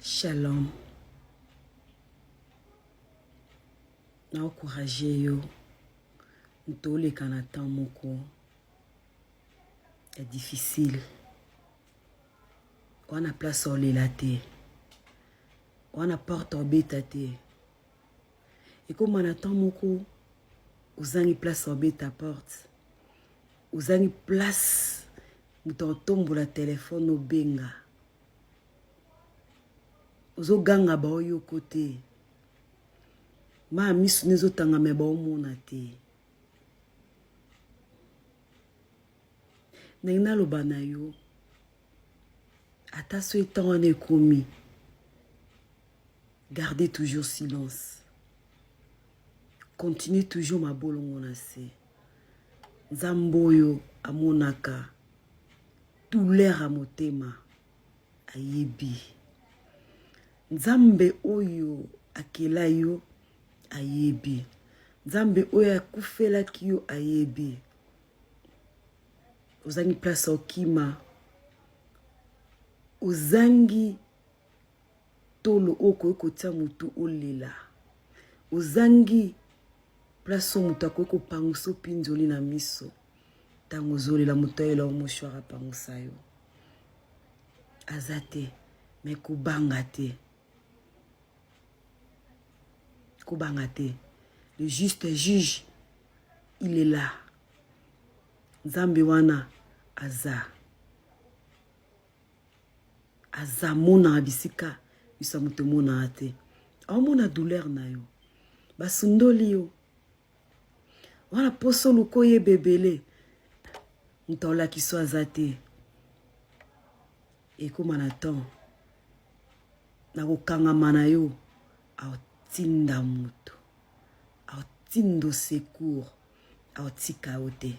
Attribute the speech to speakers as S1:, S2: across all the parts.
S1: Shalom. Na encourager yo. Ntole kanata moko. C'est difficile. On a place au lélate. On a porte au bétate. Et comme on attend moko, vous avez place au bêta porte. Vous avez place. Vous tombe la téléphone au benga. Ozo ganga ba oyo côté. Ma misu nezo tanga me ba omona te. Nengna loba na yo. Ata so etan wana ekomi. Gardez toujours silence. Continuez toujours ma bolongo na se. Nzamboyo amonaka. Douleur a motema. Ayebi. Nzambe oyo akela yo ayebi. Nzambe oyo akufela kiyo ayebi. Ozangi place okima. Ozangi tolo oko kotia mutu olela. Ozangi place mutu akoko panguso pinzoli na miso. Tango zolela mutu ayela omoshwara pangusa yo. Azate me kubanga te. Kubangate. Le juste juge, il est là. Nzambe wana aza. Aza mona abisika, bisa mutu mona ate. Aomona douleur na yo. Basundoli yo. Wana poso luko ye bebele. Ntola kiso azate. Et comme on attend, na kokangama na yo. Aotinda mutu. Aotindo secours. Aotika ote.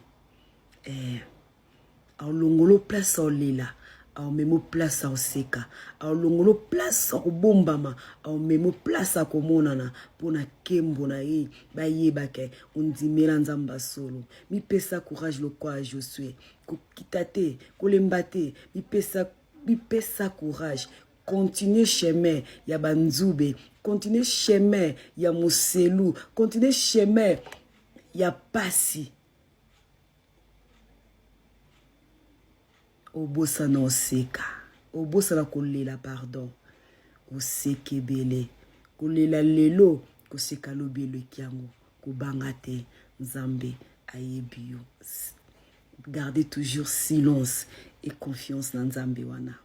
S1: Aolongolo place aolela. Aomemo place aoseka. Aolongolo place aobombama. Aomemo place akomonana. Pona kembo na ye. Baye bake. Ondimela nzamba solo. Mi pesa courage le quoi Josué. Kitate. Kolembate. Mi pesa courage. Continuez chemin. Ya banzube. Continuez chemin. Ya moselu. Continuez chemin. Ya pasi. Obosa na oseka. Obosa na kolela pardon. Oseke bele. Kolela lelo. Koseka lobelo kiango. Kubangate. Nzambe ayebi yo. Gardez toujours silence et confiance dans Nzambe wana.